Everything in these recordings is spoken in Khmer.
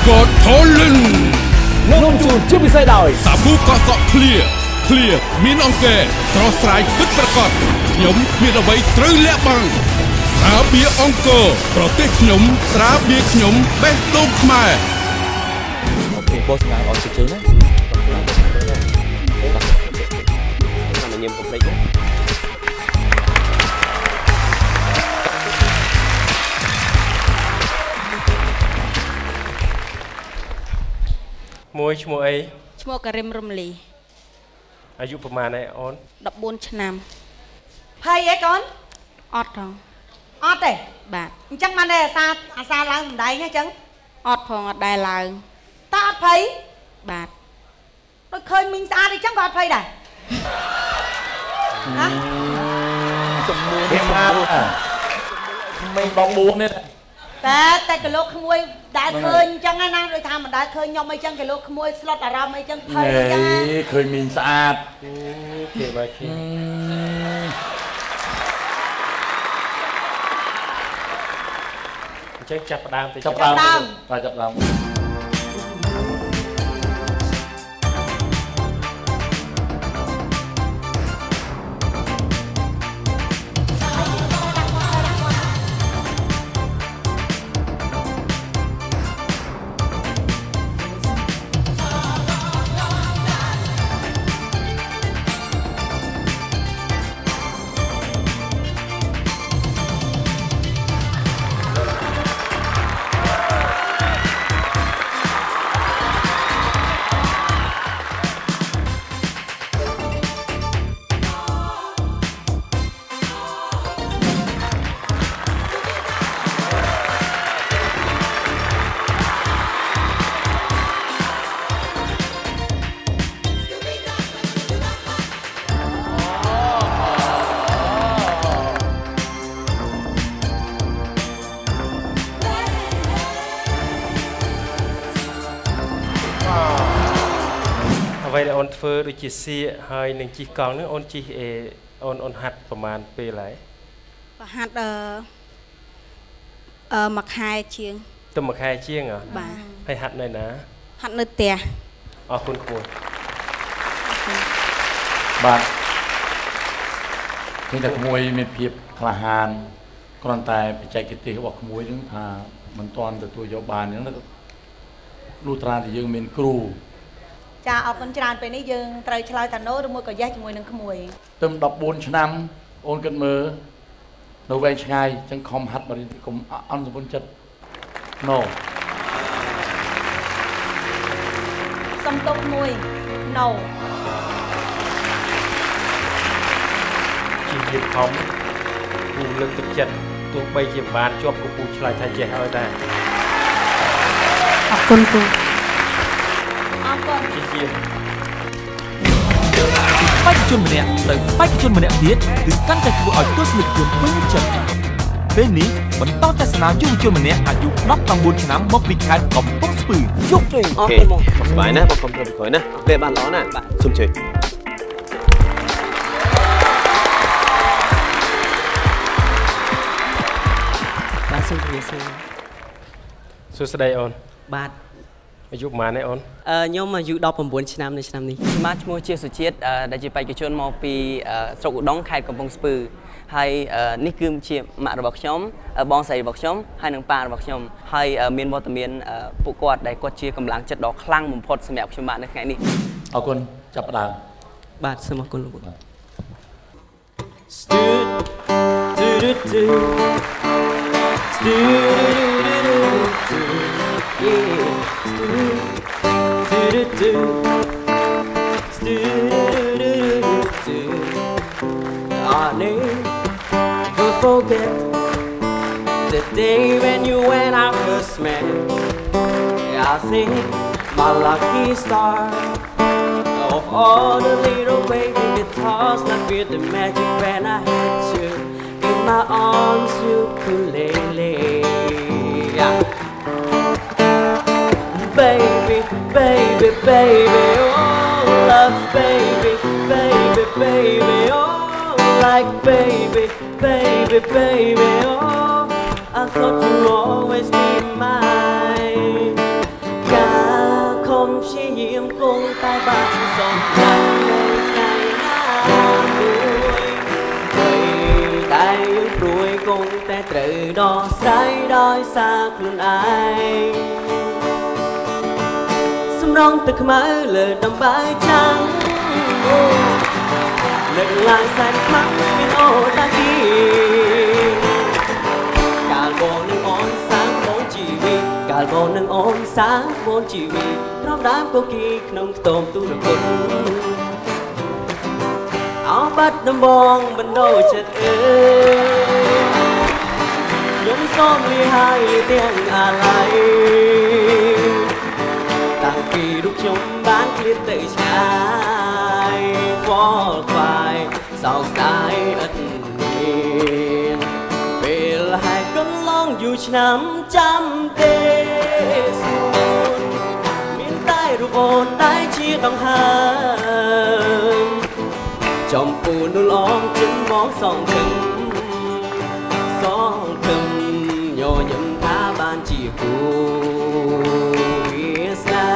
God Thailand នំជូនជាពិសេសដោយសាប៊ូកក់សក់ឃ្លៀមានអង្គែស្រស់ស្រាយពិតប្រាកដខ្ញុំមានអ្វីត្រូវលាក់បាំងស្រាបៀរអង្គរប្រទេសខ្ញុំស្រាបៀរខ្ញុំបេះដូងខ្មែរអូខេបោះស្នាអត់ជឿណាខ្ញុំញ៉ាំកុំភ្លេចណាមួយឈ្មោះអីឈ្មោះការិមរំលីអាយុប្រហែលឯអូន14ឆ្នាំភ័យអីកូនអត់ផងអត់ទេបាទអញ្ចឹងបានតែអាសាឡើងសម្ដែងអញ្ចឹងអត់ផងអត់ដែរឡើងតើអត់ភ័យបាទដូចឃើញមីងស្អាតអញ្ចឹងក៏អត់ភ័យដែរណាចំនួនស្អាតមីងបងបួងនេះតែកលោកក្មួយដែលឃើញអញ្ចឹងណាដូចថាមិនដែលឃើញខ្ញុំអីចឹងកលោកក្មួយស្លុតអារម្មណ៍អីចឹងភ័យអញ្ចឹងឃើញមីងស្អាតគេមកគេអញ្ចឹងចាប់ផ្ដើមទៅចាប់ដើមអ្វីដែលអូនធ្វើដូចជាសៀកហើយនឹងជិះកង់ហ្នឹងអូនជិះអូនហាត់ប្រហែលពេលហើយប្រហាត់មួយខែជាងទៅមួយខែជាងហ៎បាទហើយហាត់នៅណាហាត់នៅផ្ទះអរគុណក្មួយបាទឃើញតែក្មួយមានភាពក្លាហានគ្រាន់តែបច្ចេកទេសរបស់ក្មួយហ្នឹងថាមិនទាន់ទទួលយកបានអញ្ចឹងលុះត្រាតែយើងមានគ្រូចាអរគុណច្រើនពេលនេះយើងត្រូវឆ្លើយតាណូឬមួយក៏យ៉េសជាមួយនឹងក្មួយទៅ14ឆ្នាំអូនគិតមើលនៅវែងឆ្ងាយអញ្ចឹងខំហាត់បរិញ្ញាគុំអន់សម្ពុនចិត្តណូសំទុកមួយណូជាជាខំគូលើកទឹកចិត្តទោះបីជាបានជាប់កំពូលឆ្លើយថាចេះឲ្យដែរអរគុណគ្រូអរគុណជាបេក្ខជនម្នាក់ទៅបេក្ខជនម្នាក់ទៀតគឺកាន់តែធ្វើឲ្យទស្សនិកជនពេញចិត្តពេលនេះបន្តទស្សនាយុវជនម្នាក់អាយុ19ឆ្នាំមកពីខេត្តកំពង់ស្ពឺយកទៅអូខេមកសប្បាយណាបងកុំត្រូវប្រយណាលេបានល្អណាស់បាទសូមជួយបាទសូមជម្រាបសួរសួស្តីអូនបាទអាយុប៉ុន្មានឯអូនខ្ញុំអាយុ19ឆ្នាំនៅឆ្នាំនេះខ្ញុំឈ្មោះជាសុជាតិដែលជាបេក្ខជនមកពីស្រុកឧដុង្គខេត្តកំពង់ស្ពឺហើយនេះគឺជាម៉ាក់របស់ខ្ញុំបងស្រីរបស់ខ្ញុំហើយនិងប៉ារបស់ខ្ញុំហើយមានវត្តមានពួកគាត់ដែលគាត់ជាកម្លាំងចិត្តដ៏ខ្លាំងបំផុតសម្រាប់ខ្ញុំបាទនៅថ្ងៃនេះអរគុណចាប់ផ្ដើមបាទសូមអរគុណលោកI never forget the day when you and I first met. I think my lucky star of all the little baby guitars, not with the magic when I had you in my arms, ukulele. Yeah. Baby, baby, baby, oh love, baby, baby, baby, oh like baby, baby, baby, oh I thought you'd always be mine. សូមចាំនៅថ្ងៃណាមួយតែយើងព្រួយគង់តែត្រូវដោះស្រាយដោយសារខ្លួនឯងសម្រងទឹកខ្មៅលើដំបែកចាំងលើកឡើងសែនខ្លាំងមានអូតាគីកាលបងនឹងអូនសាងបងជីវិតកាលបងនឹងអូនសាងបងជីវិតក្រោមដើមកុកីក្នុងខ្ទមទូរគតអោបាត់ដំបងបណ្ដោចិត្តអើយខ្ញុំសូមលាហើយទាំងអាឡ័យតាំងពីរូបខ្ញុំបានឃ្លាតទៅឆ្ងាយវល់ខ្វាយសោកស្ដាយឥតមានពេលហើយកន្លងយូរឆ្នាំចាំទេសួនមានតែរូបអូនដែលជាដង្ហើមចំពូនលងចិនមកសងខឹមញញឹមថាបានជាគូវាស្នា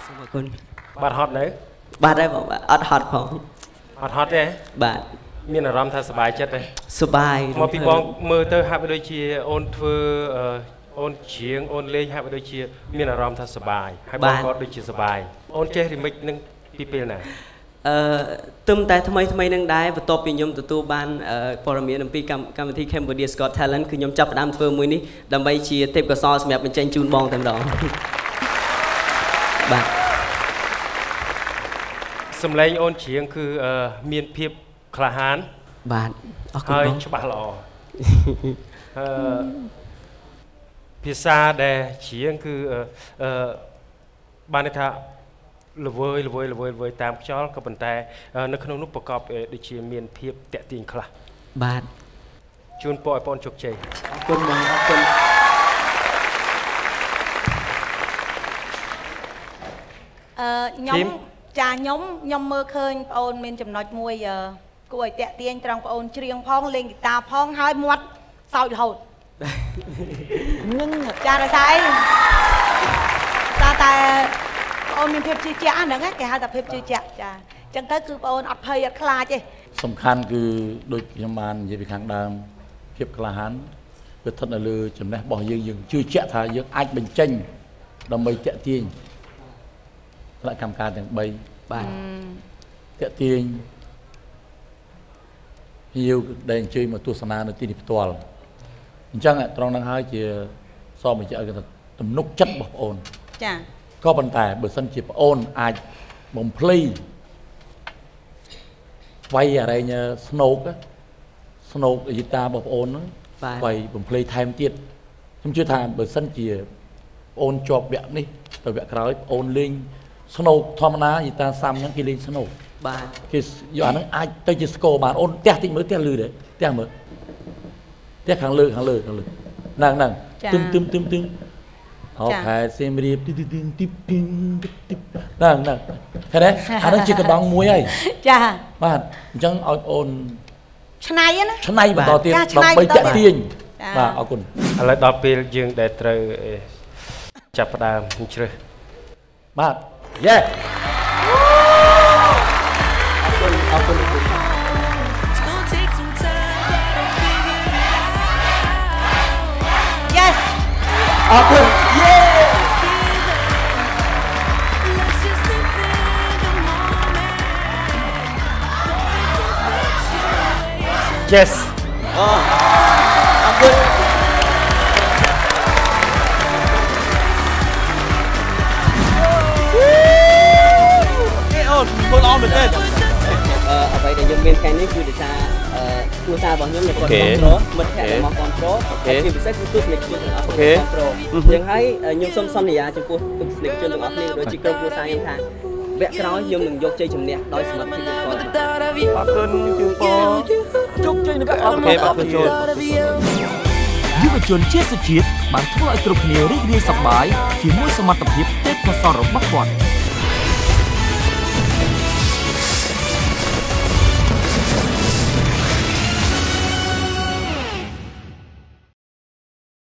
សូមអរគុណបាត់ហត់នៅបាទហើយបងអត់ហត់ផងអត់ហត់ទេបាទមានអារម្មណ៍ថាសប្បាយចិត្តទេស ប្បាយមកពីបងមើលទៅហាក់បីដូចជាអូនធ្វើអូនច្រៀងអូនលេងហាក់បីដូចជាមានអារម្មណ៍ថាសប្បាយហើយបងក៏ដូចជាសប្បាយអូនចេះរីមិចនឹងពីពេលណាទឹមតែថ្មីនឹងដែរបន្ទាប់ពីខ្ញុំទទួលបានព័ត៌មានអំពីកម្មវិធី Cambodia's Got Talent គឺខ្ញុំចាប់ផ្ដើមធ្វើមួយនេះដើម្បីជាទេពកោសល្យសម្រាប់បញ្ចេញជូនបងតែម្ដងបាទសំឡេងអូនច្រៀងគឺមានភាពក្លាហានបាទអរគុណហើយច្បាស់ល្អភាសាដែលច្រៀងគឺបានន័យថាល្វើយតាមខ្យល់ក៏ប៉ុន្តែនៅក្នុងនោះប្រកបដូចជាមានភាពតាក់ទាញខ្លះបាទជូនពរឲ្យបងជោគជ័យអរគុណបងអរគុណខ្ញុំមើលឃើញបងអូនមានចំណុចមួយគួរឲ្យតាក់ទាញត្រង់បងអូនច្រៀងផងលេងហ្គីតាផងហើយមាត់សោចរហូតនឹងចារស្អីតែបងអូនមានភាពជឿជាក់ហ្នឹងគេហៅថាភាពជឿជាក់ចាអញ្ចឹងទៅគឺបងអូនអត់ភ័យអត់ខ្លាចទេសំខាន់គឺដូចខ្ញុំបាននិយាយពីខាងដើមភាពក្លាហានវាស្ថិតនៅលើចំណេះរបស់យើងជឿជាក់ថាយើងអាចបញ្ចេញដើម្បីតាក់ទាញលក្ខកម្មការទាំង3បាទតាក់ទាញភ្ញៀវដែលអញ្ជើញមកទស្សនានៅទីនេះផ្ទាល់អញ្ចឹងត្រង់ហ្នឹងហើយជាសពបញ្ជាក់ឲ្យថាទំនុកចិត្តរបស់បងអូនចាក៏ប៉ុន្តែបើសិនជាបងអូនអាចបំភ្លីស្វ័យអរែងស្នូកហ្គីតារបស់បងអូនហ្នឹងស្វ័យបំភ្លីថែមទៀតខ្ញុំជឿថាបើសិនជាបងអូនជាប់វគ្គនេះទៅវគ្គក្រោយបងអូនលេងស្នូកធម្មតាហ្គីតាសាំហ្នឹងគេលេងស្នូកបាទគេយកអាហ្នឹងអាចទៅជាស្គរបានអូនផ្ទះតិចមើលផ្ទះលឺទេផ្ទះមើលផ្ទះខាងលើហ្នឹងទឹមហោខែសៀមរាបទីហ្នឹងឃើញទេអាហ្នឹងជាកណ្ដងមួយហើយចាបាទអញ្ចឹងឲ្យអូនឆ្នៃណាឆ្នៃបន្តទៀតដើម្បីតាក់ទាញបាទអរគុណឥឡូវដល់ពេលយើងដែលត្រូវចាប់ផ្ដើមជ្រើសបាទយេអរគុណYes អរគុណយេ Yes អរគុណអូនធ្វើល្អមែនទេអ្វីដែលយើងមានថ្ងៃនេះគឺដោយសារគ្រួសាររបស់ខ្ញុំនៅគាត់គ្រប់គ្រងមិត្តភ័ក្តិរបស់គាត់គ្រប់គ្រងជាពិសេសគឺទស្សនិកជនទាំងអស់គ្នាគ្រប់គ្រងអញ្ចឹងហើយខ្ញុំសូមសន្យាចំពោះទស្សនិកជនទាំងអស់គ្នាដូចជាក្រុមគ្រួសារខ្ញុំថាវគ្គក្រោយខ្ញុំនឹងយកជ័យជំនះដោយសមត្ថភាពរបស់គាត់អរគុណជូនពរជោគជ័យនៅវគ្គអត់គេបាទជូនយុវជនជាតិបានធ្វើឲ្យគ្រប់គ្នារីករាយសប្បាយជាមួយសមត្ថភាពទេពកោសល្យរបស់គាត់